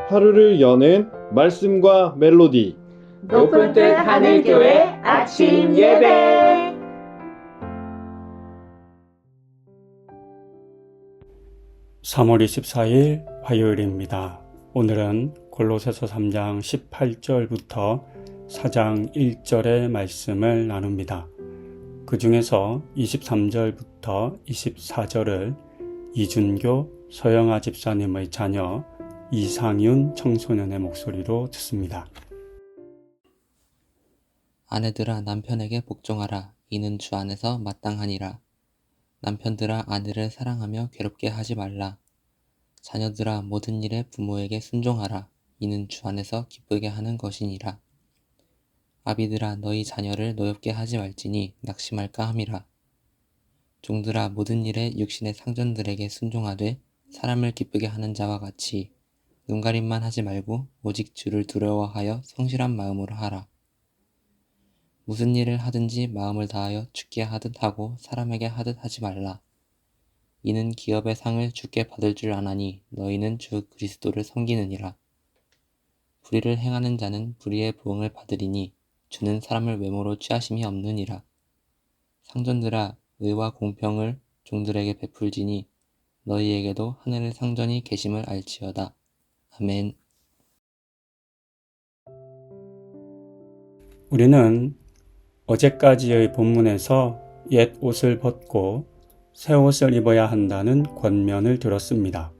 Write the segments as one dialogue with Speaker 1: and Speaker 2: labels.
Speaker 1: 하루를 여는 말씀과 멜로디
Speaker 2: 높은 뜻 하늘교회 아침 예배.
Speaker 3: (3월 24일) 화요일입니다. 오늘은 골로새서 3장 18절부터 4장 1절의 말씀을 나눕니다. 그 중에서 23절부터 24절을 이준교 서영아 집사님의 자녀 이상윤 청소년의 목소리로 듣습니다.
Speaker 4: 아내들아 남편에게 복종하라. 이는 주 안에서 마땅하니라. 남편들아 아내를 사랑하며 괴롭게 하지 말라. 자녀들아 모든 일에 부모에게 순종하라. 이는 주 안에서 기쁘게 하는 것이니라. 아비들아 너희 자녀를 노엽게 하지 말지니 낙심할까 함이라. 종들아 모든 일에 육신의 상전들에게 순종하되 사람을 기쁘게 하는 자와 같이 눈가림만 하지 말고 오직 주를 두려워하여 성실한 마음으로 하라. 무슨 일을 하든지 마음을 다하여 주께 하듯 하고 사람에게 하듯 하지 말라. 이는 기업의 상을 주께 받을 줄 아나니 너희는 주 그리스도를 섬기느니라. 불의를 행하는 자는 불의의 보응을 받으리니 주는 사람을 외모로 취하심이 없느니라. 상전들아 의와 공평을 종들에게 베풀지니 너희에게도 하늘의 상전이 계심을 알지어다. 아멘.
Speaker 3: 우리는 어제까지의 본문에서 옛 옷을 벗고 새 옷을 입어야 한다는 권면을 들었습니다.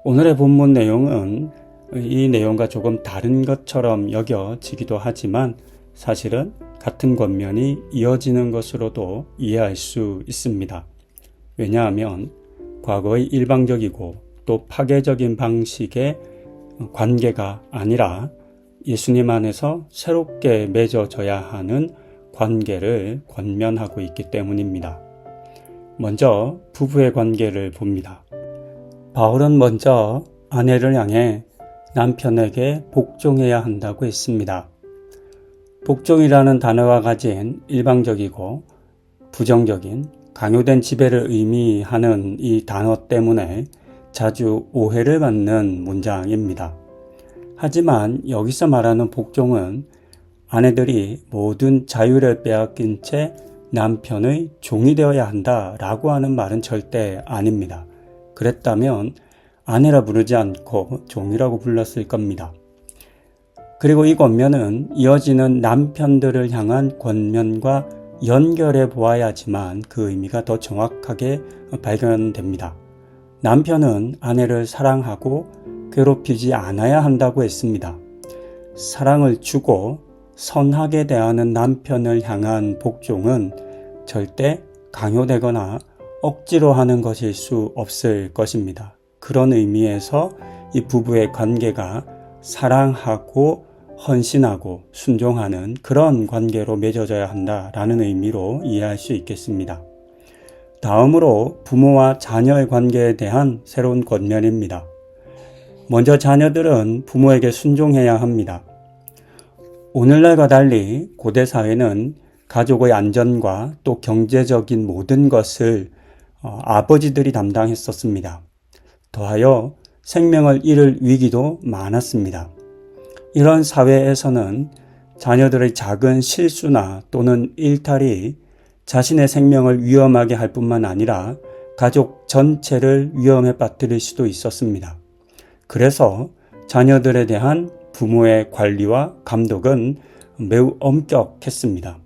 Speaker 3: 오늘의 본문 내용은 이 내용과 조금 다른 것처럼 여겨지기도 하지만 사실은 같은 권면이 이어지는 것으로도 이해할 수 있습니다. 왜냐하면 과거의 일방적이고 또 파괴적인 방식의 관계가 아니라 예수님 안에서 새롭게 맺어져야 하는 관계를 권면하고 있기 때문입니다. 먼저 부부의 관계를 봅니다. 바울은 먼저 아내를 향해 남편에게 복종해야 한다고 했습니다. 복종이라는 단어가 가진 일방적이고 부정적인 강요된 지배를 의미하는 이 단어 때문에 자주 오해를 받는 문장입니다. 하지만 여기서 말하는 복종은 아내들이 모든 자유를 빼앗긴 채 남편의 종이 되어야 한다라고 하는 말은 절대 아닙니다. 그랬다면 아내라 부르지 않고 종이라고 불렀을 겁니다. 그리고 이 권면은 이어지는 남편들을 향한 권면과 연결해 보아야지만 그 의미가 더 정확하게 발견됩니다. 남편은 아내를 사랑하고 괴롭히지 않아야 한다고 했습니다. 사랑을 주고 선하게 대하는 남편을 향한 복종은 절대 강요되거나 억지로 하는 것일 수 없을 것입니다. 그런 의미에서 이 부부의 관계가 사랑하고 헌신하고 순종하는 그런 관계로 맺어져야 한다라는 의미로 이해할 수 있겠습니다. 다음으로 부모와 자녀의 관계에 대한 새로운 권면입니다. 먼저 자녀들은 부모에게 순종해야 합니다. 오늘날과 달리 고대 사회는 가족의 안전과 또 경제적인 모든 것을 아버지들이 담당했었습니다. 더하여 생명을 잃을 위기도 많았습니다. 이런 사회에서는 자녀들의 작은 실수나 또는 일탈이 자신의 생명을 위험하게 할 뿐만 아니라 가족 전체를 위험에 빠뜨릴 수도 있었습니다. 그래서 자녀들에 대한 부모의 관리와 감독은 매우 엄격했습니다.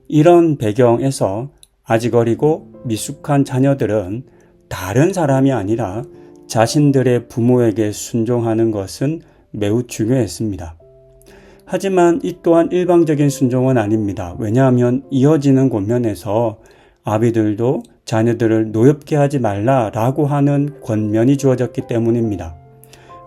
Speaker 3: 이런 배경에서 아직 어리고 미숙한 자녀들은 다른 사람이 아니라 자신들의 부모에게 순종하는 것은 매우 중요했습니다. 하지만 이 또한 일방적인 순종은 아닙니다. 왜냐하면 이어지는 권면에서 아비들도 자녀들을 노엽게 하지 말라라고 하는 권면이 주어졌기 때문입니다.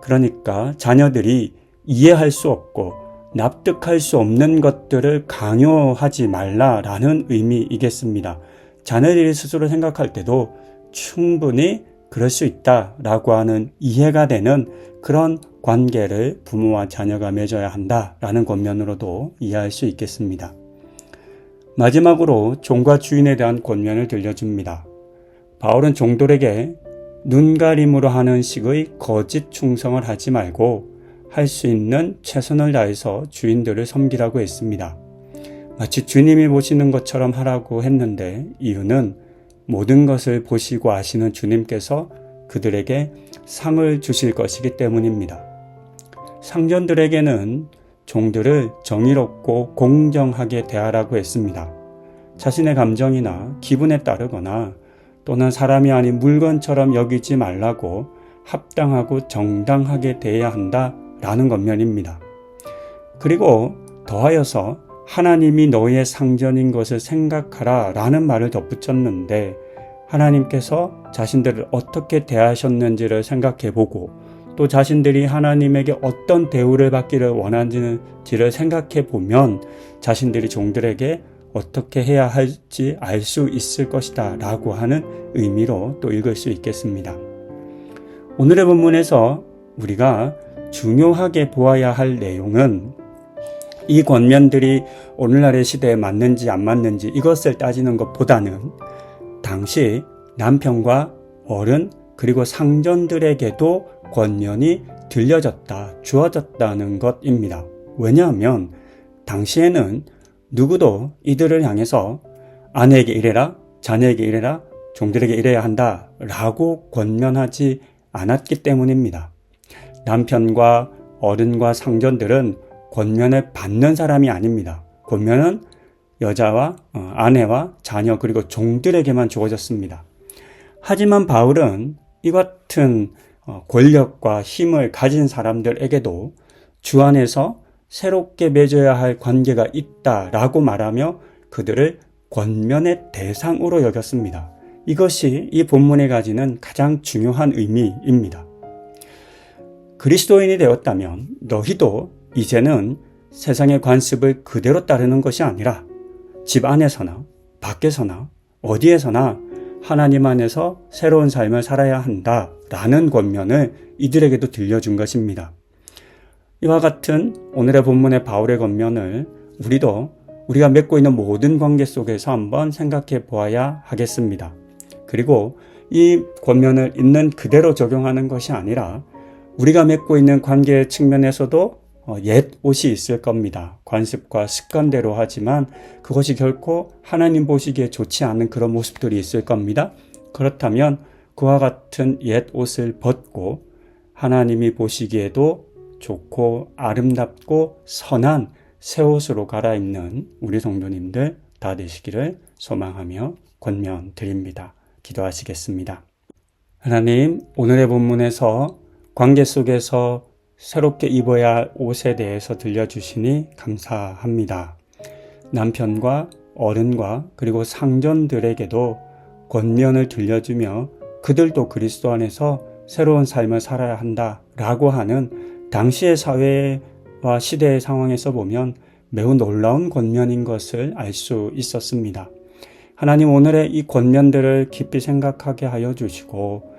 Speaker 3: 그러니까 자녀들이 이해할 수 없고 납득할 수 없는 것들을 강요하지 말라라는 의미이겠습니다. 자녀들이 스스로 생각할 때도 충분히 그럴 수 있다라고 하는 이해가 되는 그런 관계를 부모와 자녀가 맺어야 한다라는 권면으로도 이해할 수 있겠습니다. 마지막으로 종과 주인에 대한 권면을 들려줍니다. 바울은 종들에게 눈가림으로 하는 식의 거짓 충성을 하지 말고 할 수 있는 최선을 다해서 주인들을 섬기라고 했습니다. 마치 주님이 보시는 것처럼 하라고 했는데 이유는 모든 것을 보시고 아시는 주님께서 그들에게 상을 주실 것이기 때문입니다. 상전들에게는 종들을 정의롭고 공정하게 대하라고 했습니다. 자신의 감정이나 기분에 따르거나 또는 사람이 아닌 물건처럼 여기지 말라고 합당하고 정당하게 대해야 한다라는 권면입니다. 그리고 더하여서 하나님이 너희의 상전인 것을 생각하라 라는 말을 덧붙였는데 하나님께서 자신들을 어떻게 대하셨는지를 생각해보고 또 자신들이 하나님에게 어떤 대우를 받기를 원하는지를 생각해보면 자신들이 종들에게 어떻게 해야 할지 알 수 있을 것이다 라고 하는 의미로 또 읽을 수 있겠습니다. 오늘의 본문에서 우리가 중요하게 보아야 할 내용은 이 권면들이 오늘날의 시대에 맞는지 안 맞는지 이것을 따지는 것보다는 당시 남편과 어른 그리고 상전들에게도 권면이 들려졌다, 주어졌다는 것입니다. 왜냐하면 당시에는 누구도 이들을 향해서 아내에게 이래라, 자네에게 이래라, 종들에게 이래야 한다 라고 권면하지 않았기 때문입니다. 남편과 어른과 상전들은 권면을 받는 사람이 아닙니다. 권면은 여자와 아내와 자녀 그리고 종들에게만 주어졌습니다. 하지만 바울은 이 같은 권력과 힘을 가진 사람들에게도 주 안에서 새롭게 맺어야 할 관계가 있다라고 말하며 그들을 권면의 대상으로 여겼습니다. 이것이 이 본문에 가지는 가장 중요한 의미입니다. 그리스도인이 되었다면 너희도 이제는 세상의 관습을 그대로 따르는 것이 아니라 집 안에서나 밖에서나 어디에서나 하나님 안에서 새로운 삶을 살아야 한다라는 권면을 이들에게도 들려준 것입니다. 이와 같은 오늘의 본문의 바울의 권면을 우리가 맺고 있는 모든 관계 속에서 한번 생각해 보아야 하겠습니다. 그리고 이 권면을 있는 그대로 적용하는 것이 아니라 우리가 맺고 있는 관계 측면에서도 옛 옷이 있을 겁니다. 관습과 습관대로 하지만 그것이 결코 하나님 보시기에 좋지 않은 그런 모습들이 있을 겁니다. 그렇다면 그와 같은 옛 옷을 벗고 하나님이 보시기에도 좋고 아름답고 선한 새 옷으로 갈아입는 우리 성도님들 다 되시기를 소망하며 권면드립니다. 기도하시겠습니다. 하나님, 오늘의 본문에서 관계 속에서 새롭게 입어야 할 옷에 대해서 들려주시니 감사합니다. 남편과 어른과 그리고 상전들에게도 권면을 들려주며 그들도 그리스도 안에서 새로운 삶을 살아야 한다라고 하는 당시의 사회와 시대의 상황에서 보면 매우 놀라운 권면인 것을 알 수 있었습니다. 하나님, 오늘의 이 권면들을 깊이 생각하게 하여 주시고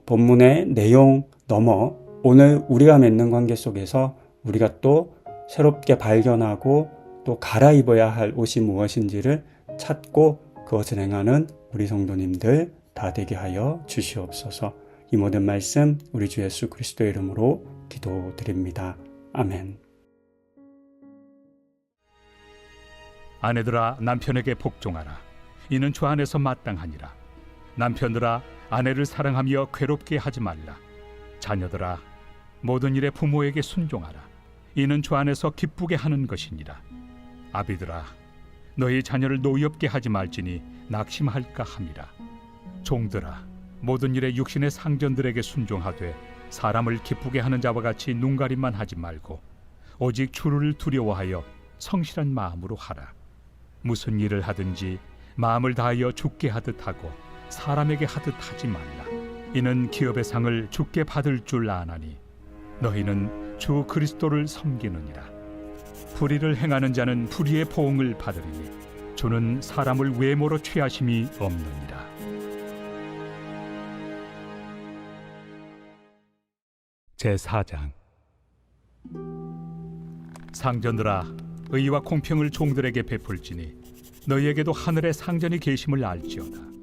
Speaker 3: 본문의 내용 넘어 오늘 우리가 맺는 관계 속에서 우리가 또 새롭게 발견하고 또 갈아입어야 할 옷이 무엇인지를 찾고 그것을 행하는 우리 성도님들 다 되게 하여 주시옵소서. 이 모든 말씀 우리 주 예수 그리스도의 이름으로 기도드립니다. 아멘.
Speaker 5: 아내들아 남편에게 복종하라. 이는 주 안에서 마땅하니라. 남편들아 아내를 사랑하며 괴롭게 하지 말라. 자녀들아 모든 일에 부모에게 순종하라. 이는 주 안에서 기쁘게 하는 것이니라. 아비들아 너희 자녀를 노엽게 하지 말지니 낙심할까 함이라. 종들아 모든 일에 육신의 상전들에게 순종하되 사람을 기쁘게 하는 자와 같이 눈가림만 하지 말고 오직 주를 두려워하여 성실한 마음으로 하라. 무슨 일을 하든지 마음을 다하여 주께 하듯 하고 사람에게 하듯 하지 말라. 이는 기업의 상을 주께 받을 줄 아나니 너희는 주 그리스도를 섬기느니라. 불의를 행하는 자는 불의의 보응을 받으리니 주는 사람을 외모로 취하심이 없느니라. 제4장. 상전들아 의와 공평을 종들에게 베풀지니 너희에게도 하늘의 상전이 계심을 알지어다.